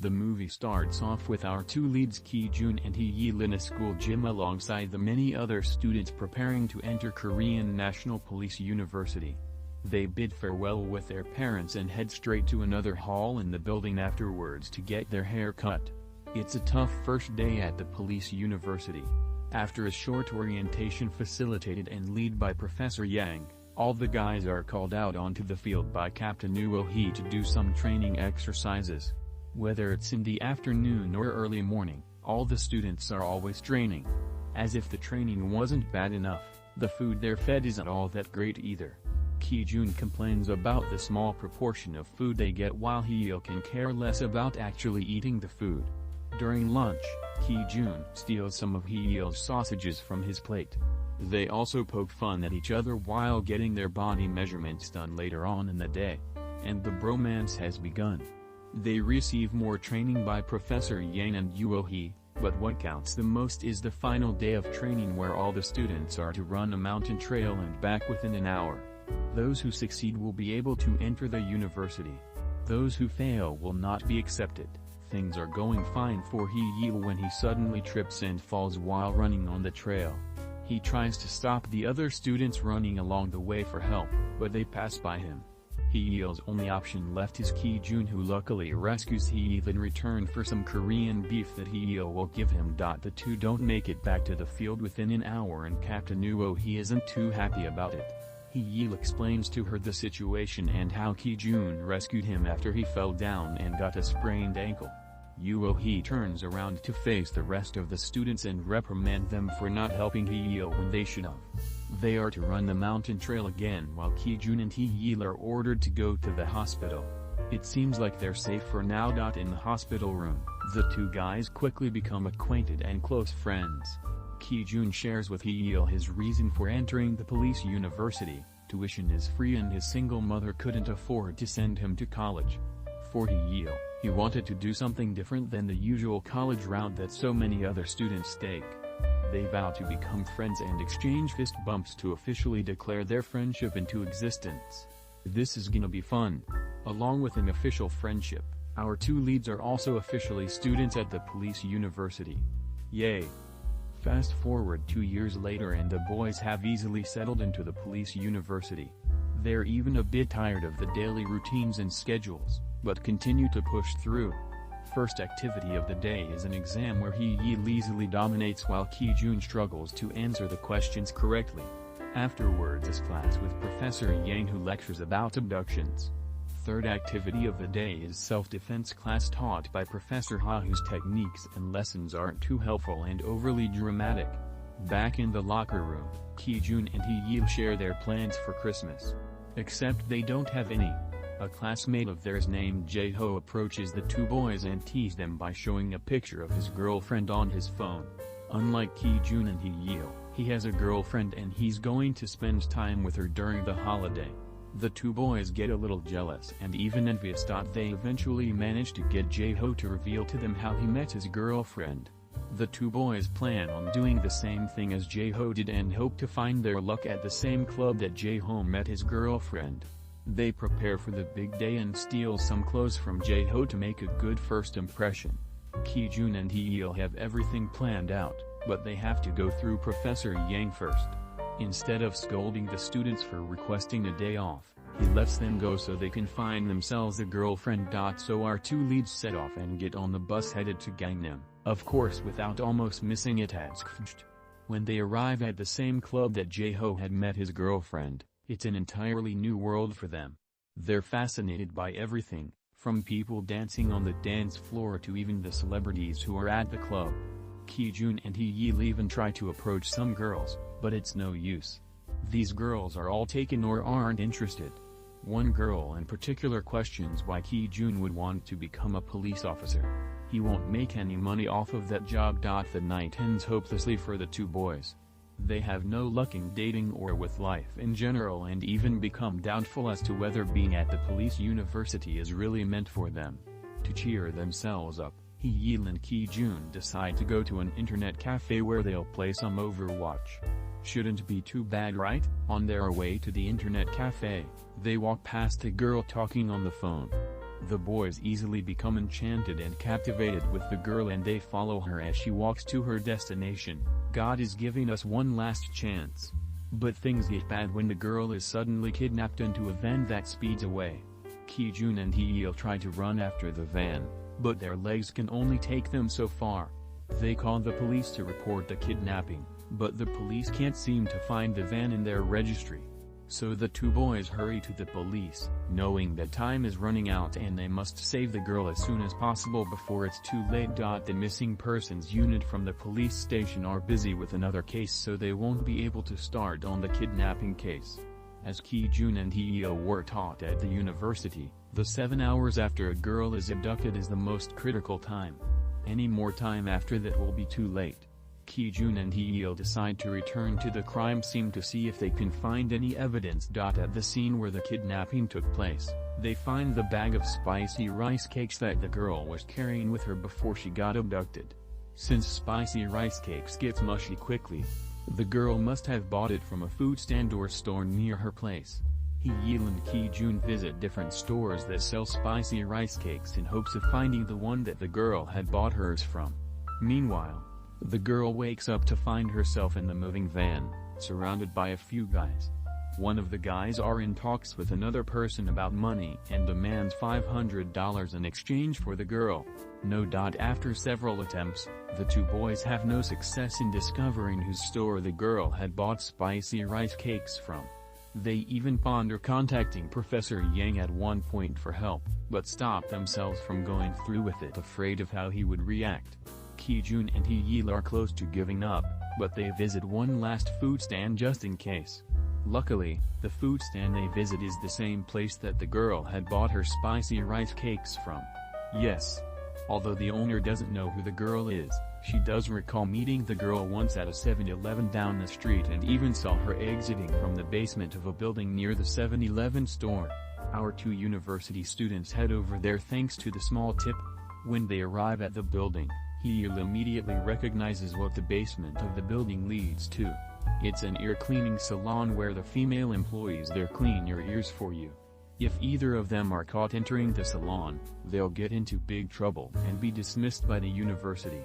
The movie starts off with our two leads Ki-jun and Hee-yeol in a school gym alongside the many other students preparing to enter Korean National Police University. They bid farewell with their parents and head straight to another hall in the building afterwards to get their hair cut. It's a tough first day at the police university. After a short orientation facilitated and led by Professor Yang, all the guys are called out onto the field by Captain Hee to do some training exercises. Whether it's in the afternoon or early morning, all the students are always training. As if the training wasn't bad enough, the food they're fed isn't all that great either. Ki-jun complains about the small proportion of food they get while Hee-yeol can care less about actually eating the food. During lunch, Ki-jun steals some of Hee-yeol's sausages from his plate. They also poke fun at each other while getting their body measurements done later on in the day. And the bromance has begun. They receive more training by Professor Yang and Hee, but what counts the most is the final day of training where all the students are to run a mountain trail and back within an hour. Those who succeed will be able to enter the university. Those who fail will not be accepted. Things are going fine for Hee-yeol when he suddenly trips and falls while running on the trail. He tries to stop the other students running along the way for help, but they pass by him. Hee-yeol's only option left is Ki-jun, who luckily rescues Hee-yeol in return for some Korean beef that Hee-yeol will give him. The two don't make it back to the field within an hour and Captain Hee isn't too happy about it. Hee-yeol explains to her the situation and how Ki-jun rescued him after he fell down and got a sprained ankle. Hee turns around to face the rest of the students and reprimand them for not helping Hee-yeol when they should have. They are to run the mountain trail again while Ki-jun and Hee-yeol are ordered to go to the hospital. It seems like they're safe for now. In the hospital room, the two guys quickly become acquainted and close friends. Ki-jun shares with Hee-yeol his reason for entering the police university. Tuition is free and his single mother couldn't afford to send him to college. For Hee-yeol, he wanted to do something different than the usual college route that so many other students take. They vow to become friends and exchange fist bumps to officially declare their friendship into existence. This is gonna be fun. Along with an official friendship, our two leads are also officially students at the police university. Yay! Fast forward 2 years later and the boys have easily settled into the police university. They're even a bit tired of the daily routines and schedules, but continue to push through. First activity of the day is an exam where Hee-yeol easily dominates while Ki-jun struggles to answer the questions correctly. Afterwards is class with Professor Yang, who lectures about abductions. Third activity of the day is self-defense class taught by Professor Ha, whose techniques and lessons aren't too helpful and overly dramatic. Back in the locker room, Ki-jun and Hee-yeol share their plans for Christmas. Except they don't have any. A classmate of theirs named Jae-ho approaches the two boys and teases them by showing a picture of his girlfriend on his phone. Unlike Ki-jun and Hee-yeol, he has a girlfriend and he's going to spend time with her during the holiday. The two boys get a little jealous and even envious. They eventually manage to get Jae-ho to reveal to them how he met his girlfriend. The two boys plan on doing the same thing as Jae-ho did and hope to find their luck at the same club that Jae-ho met his girlfriend. They prepare for the big day and steal some clothes from Jae-ho to make a good first impression. Ki-jun and Hee-yeol have everything planned out, but they have to go through Professor Yang first. Instead of scolding the students for requesting a day off, he lets them go so they can find themselves a girlfriend. So our two leads set off and get on the bus headed to Gangnam, of course without almost missing it at Skft. When they arrive at the same club that Jae-ho had met his girlfriend, it's an entirely new world for them. They're fascinated by everything, from people dancing on the dance floor to even the celebrities who are at the club. Ki-jun and Hee-yeol even try to approach some girls, but it's no use. These girls are all taken or aren't interested. One girl in particular questions why Ki-jun would want to become a police officer. He won't make any money off of that job. The night ends hopelessly for the two boys. They have no luck in dating or with life in general and even become doubtful as to whether being at the police university is really meant for them. To cheer themselves up, Hee-yeol and Ki-jun decide to go to an internet cafe where they'll play some Overwatch. Shouldn't be too bad, right? On their way to the internet cafe, they walk past a girl talking on the phone. The boys easily become enchanted and captivated with the girl, and they follow her as she walks to her destination. God is giving us one last chance. But things get bad when the girl is suddenly kidnapped into a van that speeds away. Ki-jun and Hee-yeol try to run after the van, but their legs can only take them so far. They call the police to report the kidnapping, but the police can't seem to find the van in their registry. So the two boys hurry to the police, knowing that time is running out and they must save the girl as soon as possible before it's too late. The missing persons unit from the police station are busy with another case, so they won't be able to start on the kidnapping case. As Ki-jun and Hee-yeol were taught at the university, the 7 hours after a girl is abducted is the most critical time. Any more time after that will be too late. Ki-jun and Hee-yeol decide to return to the crime scene to see if they can find any evidence. At the scene where the kidnapping took place, they find the bag of spicy rice cakes that the girl was carrying with her before she got abducted. Since spicy rice cakes get mushy quickly, the girl must have bought it from a food stand or store near her place. Hee-yeol and Ki-jun visit different stores that sell spicy rice cakes in hopes of finding the one that the girl had bought hers from. Meanwhile, the girl wakes up to find herself in the moving van, surrounded by a few guys. One of the guys are in talks with another person about money and demands $500 in exchange for the girl. After several attempts, the two boys have no success in discovering whose store the girl had bought spicy rice cakes from. They even ponder contacting Professor Yang at one point for help, but stop themselves from going through with it, afraid of how he would react. Ki-jun and Hee-yeol are close to giving up, but they visit one last food stand just in case. Luckily, the food stand they visit is the same place that the girl had bought her spicy rice cakes from. Yes. Although the owner doesn't know who the girl is, she does recall meeting the girl once at a 7-Eleven down the street and even saw her exiting from the basement of a building near the 7-Eleven store. Our two university students head over there thanks to the small tip. When they arrive at the building, Hee-yeol immediately recognizes what the basement of the building leads to. It's an ear cleaning salon where the female employees there clean your ears for you. If either of them are caught entering the salon, they'll get into big trouble and be dismissed by the university.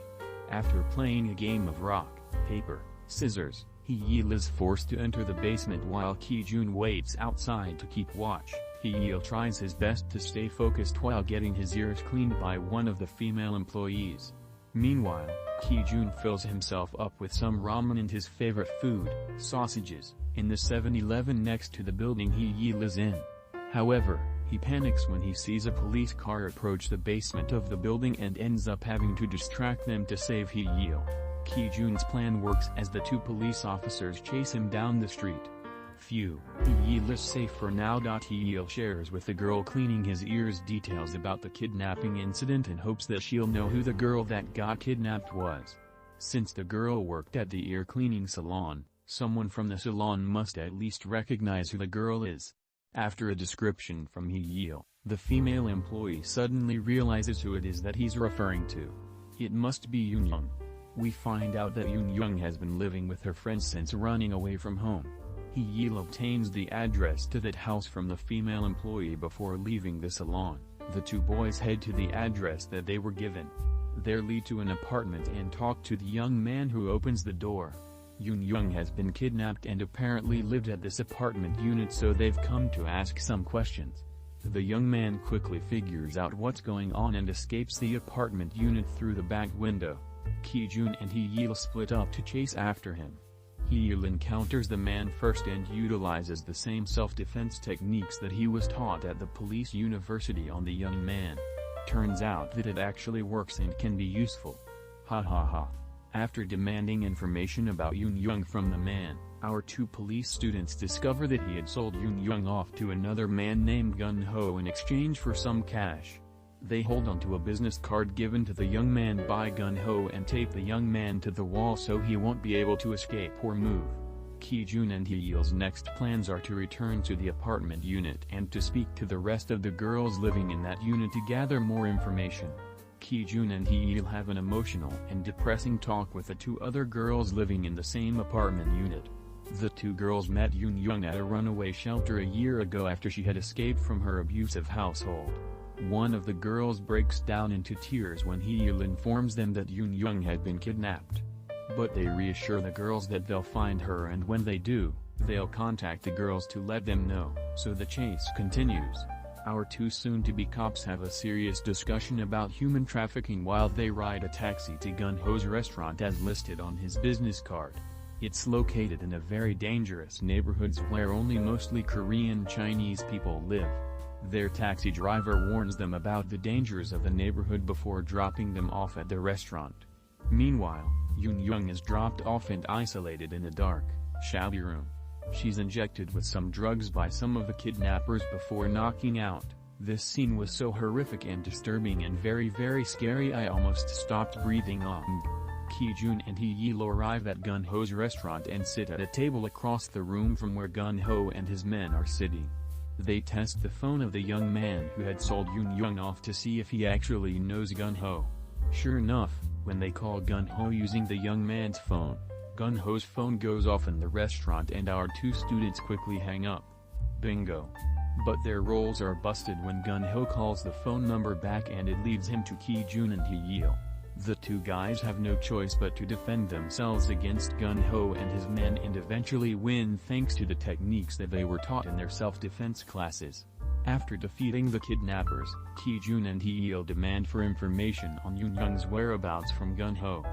After playing a game of rock, paper, scissors, Hee-yeol is forced to enter the basement while Ki-jun waits outside to keep watch. Hee-yeol tries his best to stay focused while getting his ears cleaned by one of the female employees. Meanwhile, Ki-jun fills himself up with some ramen and his favorite food, sausages, in the 7-Eleven next to the building Hee-yeol is in. However, he panics when he sees a police car approach the basement of the building and ends up having to distract them to save Hee-yeol. Ki-jun's plan works as the two police officers chase him down the street. Phew, Hee-yeol is safe for now. Hee-yeol shares with the girl cleaning his ears details about the kidnapping incident and hopes that she'll know who the girl that got kidnapped was. Since the girl worked at the ear cleaning salon, someone from the salon must at least recognize who the girl is. After a description from Hee-yeol, the female employee suddenly realizes who it is that he's referring to. It must be Yoon-young. We find out that Yoon-young has been living with her friends since running away from home. Hee-yeol obtains the address to that house from the female employee before leaving the salon. The two boys head to the address that they were given. They lead to an apartment and talk to the young man who opens the door. Yoon-young has been kidnapped and apparently lived at this apartment unit, so they've come to ask some questions. The young man quickly figures out what's going on and escapes the apartment unit through the back window. Ki-jun and Hee-yeol split up to chase after him. Hee-yeol encounters the man first and utilizes the same self-defense techniques that he was taught at the police university on the young man. Turns out that it actually works and can be useful. Ha ha ha. After demanding information about Yoon-young from the man, our two police students discover that he had sold Yoon-young off to another man named Gun-ho in exchange for some cash. They hold onto a business card given to the young man by Gun-ho and tape the young man to the wall so he won't be able to escape or move. Ki-jun and Hee-yeol's next plans are to return to the apartment unit and to speak to the rest of the girls living in that unit to gather more information. Ki-jun and Hee-yeol have an emotional and depressing talk with the two other girls living in the same apartment unit. The two girls met Yoon-young at a runaway shelter a year ago after she had escaped from her abusive household. One of the girls breaks down into tears when Hee-yeol informs them that Yoon-young had been kidnapped. But they reassure the girls that they'll find her, and when they do, they'll contact the girls to let them know, so the chase continues. Our two soon-to-be cops have a serious discussion about human trafficking while they ride a taxi to Gun-ho's restaurant as listed on his business card. It's located in a very dangerous neighborhoods where only mostly Korean Chinese people live. Their taxi driver warns them about the dangers of the neighborhood before dropping them off at the restaurant. Meanwhile, Yoon-young is dropped off and isolated in a dark, shabby room. She's injected with some drugs by some of the kidnappers before knocking out. This scene was so horrific and disturbing and very scary I almost stopped breathing. Ki-jun and Hee-yeol arrive at Gun-ho's restaurant and sit at a table across the room from where Gun-ho and his men are sitting. They test the phone of the young man who had sold Yoon-young off to see if he actually knows Gun-ho. Sure enough, when they call Gun-ho using the young man's phone, Gun-ho's phone goes off in the restaurant and our two students quickly hang up. Bingo. But their roles are busted when Gun-ho calls the phone number back and it leads him to Ki-jun and Hee-yeol. The two guys have no choice but to defend themselves against Gun-ho and his men and eventually win thanks to the techniques that they were taught in their self-defense classes. After defeating the kidnappers, Ki-jun and Hee-yeol demand for information on Yoon-young's whereabouts from Gun-ho.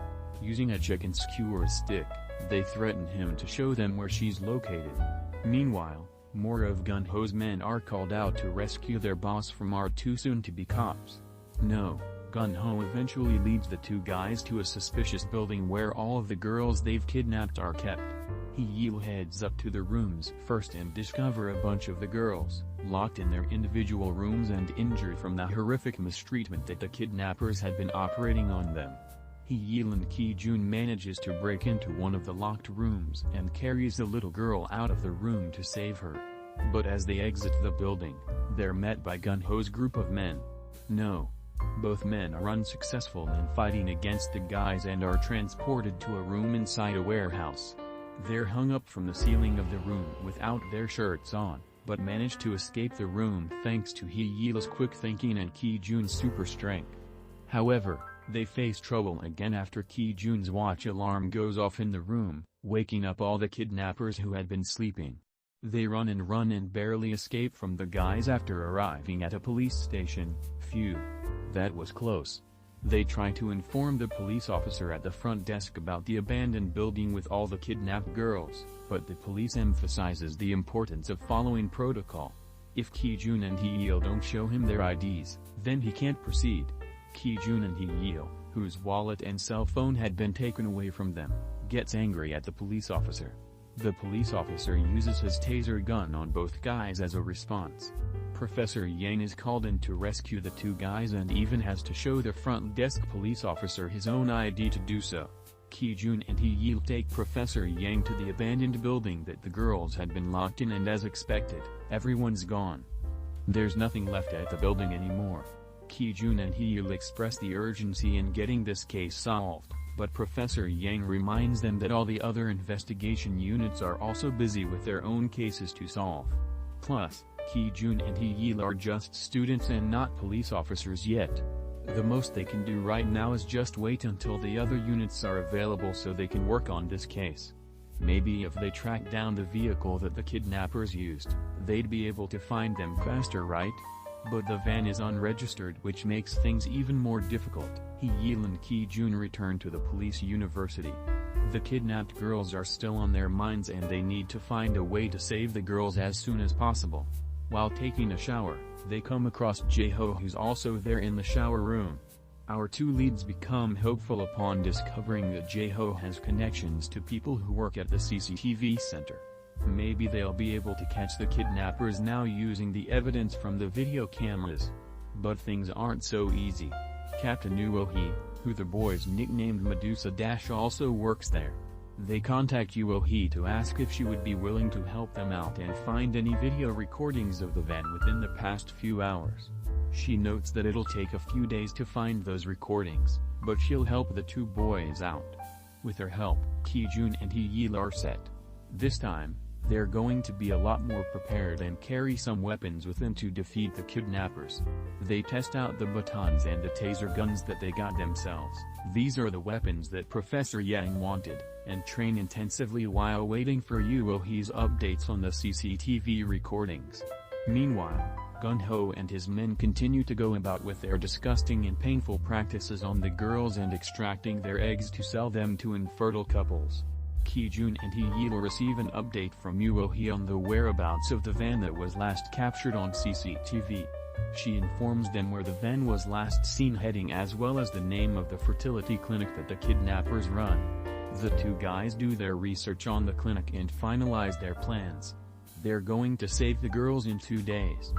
Using a chicken skewer stick, they threaten him to show them where she's located. Meanwhile, more of Gun-ho's men are called out to rescue their boss from our two soon-to-be cops. No, Gun-ho eventually leads the two guys to a suspicious building where all of the girls they've kidnapped are kept. Hee-yeol heads up to the rooms first and discover a bunch of the girls, locked in their individual rooms and injured from the horrific mistreatment that the kidnappers had been operating on them. Hee-yeol and Ki-jun manages to break into one of the locked rooms and carries the little girl out of the room to save her. But as they exit the building, they're met by Gun-ho's group of men. No. Both men are unsuccessful in fighting against the guys and are transported to a room inside a warehouse. They're hung up from the ceiling of the room without their shirts on, but manage to escape the room thanks to Hee-yeol's quick thinking and Ki-jun's super strength. However, they face trouble again after Ki-jun's watch alarm goes off in the room, waking up all the kidnappers who had been sleeping. They run and barely escape from the guys after arriving at a police station. Phew. That was close. They try to inform the police officer at the front desk about the abandoned building with all the kidnapped girls, but the police emphasizes the importance of following protocol. If Ki-jun and Hee-yeol don't show him their IDs, then he can't proceed. Ki-jun and Hee-yeol, whose wallet and cell phone had been taken away from them, gets angry at the police officer. The police officer uses his taser gun on both guys as a response. Professor Yang is called in to rescue the two guys and even has to show the front desk police officer his own ID to do so. Ki-jun and Hee-yeol take Professor Yang to the abandoned building that the girls had been locked in, and as expected, everyone's gone. There's nothing left at the building anymore. Ki-jun and Hee-yeol express the urgency in getting this case solved, but Professor Yang reminds them that all the other investigation units are also busy with their own cases to solve. Plus, Ki-jun and Hee-yeol are just students and not police officers yet. The most they can do right now is just wait until the other units are available so they can work on this case. Maybe if they track down the vehicle that the kidnappers used, they'd be able to find them faster, right? But the van is unregistered, which makes things even more difficult. Hee-yeol and Ki-jun return to the police university. The kidnapped girls are still on their minds and they need to find a way to save the girls as soon as possible. While taking a shower, they come across Jae-ho, who's also there in the shower room. Our two leads become hopeful upon discovering that Jae-ho has connections to people who work at the CCTV center. Maybe they'll be able to catch the kidnappers now using the evidence from the video cameras. But things aren't so easy. Captain Uo-hee, who the boys nicknamed Medusa, also works there. They contact Uo-hee to ask if she would be willing to help them out and find any video recordings of the van within the past few hours. She notes that it'll take a few days to find those recordings, but she'll help the two boys out. With her help, Ki-jun and Hee-yeol are set. This time, They're going to be a lot more prepared and carry some weapons with them to defeat the kidnappers. They test out the batons and the taser guns that they got themselves. These are the weapons that Professor Yang wanted, and train intensively while waiting for Hee-yeol's updates on the CCTV recordings. Meanwhile, Gun-ho and his men continue to go about with their disgusting and painful practices on the girls and extracting their eggs to sell them to infertile couples. Ki-jun and Hee-yeol receive an update from Hee on the whereabouts of the van that was last captured on CCTV. She informs them where the van was last seen heading as well as the name of the fertility clinic that the kidnappers run. The two guys do their research on the clinic and finalize their plans. They're going to save the girls in 2 days.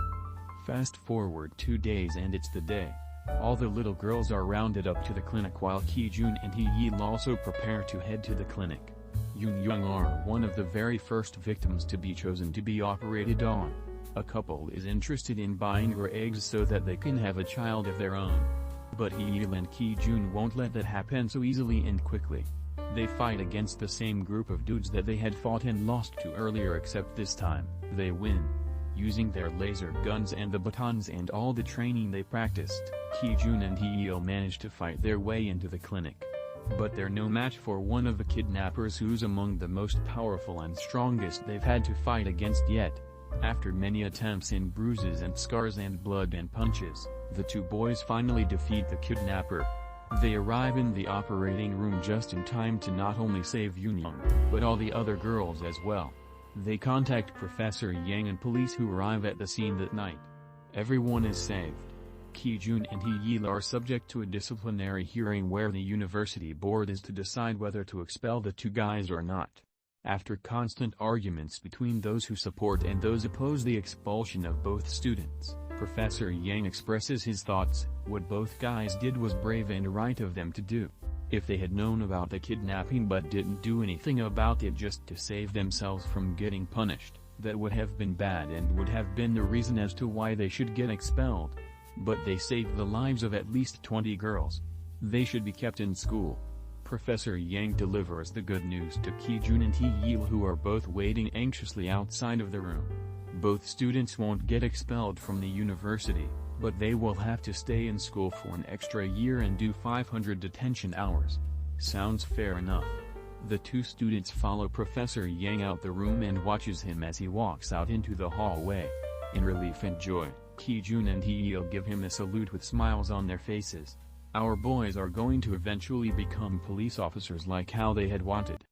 Fast forward 2 days and it's the day. All the little girls are rounded up to the clinic while Ki-jun and Hee-yeol also prepare to head to the clinic. Yoon-young are one of the very first victims to be chosen to be operated on. A couple is interested in buying her eggs so that they can have a child of their own. But Hee-yeol and Ki-jun won't let that happen so easily and quickly. They fight against the same group of dudes that they had fought and lost to earlier, except this time, they win. Using their laser guns and the batons and all the training they practiced, Ki-jun and Hee-yeol manage to fight their way into the clinic. But they're no match for one of the kidnappers who's among the most powerful and strongest they've had to fight against yet. After many attempts and bruises and scars and blood and punches, the two boys finally defeat the kidnapper. They arrive in the operating room just in time to not only save Yoon-young, but all the other girls as well. They contact Professor Yang and police who arrive at the scene that night. Everyone is saved. Ki-jun and Hee-yeol are subject to a disciplinary hearing where the university board is to decide whether to expel the two guys or not. After constant arguments between those who support and those oppose the expulsion of both students, Professor Yang expresses his thoughts. What both guys did was brave and right of them to do. If they had known about the kidnapping but didn't do anything about it just to save themselves from getting punished, that would have been bad and would have been the reason as to why they should get expelled. But they saved the lives of at least 20 girls. They should be kept in school. Professor Yang delivers the good news to Ki-jun and Hee-yeol, who are both waiting anxiously outside of the room. Both students won't get expelled from the university, but they will have to stay in school for an extra year and do 500 detention hours. Sounds fair enough. The two students follow Professor Yang out the room and watches him as he walks out into the hallway. In relief and joy, Ki-jun and Hee-yeol give him a salute with smiles on their faces. Our boys are going to eventually become police officers like how they had wanted.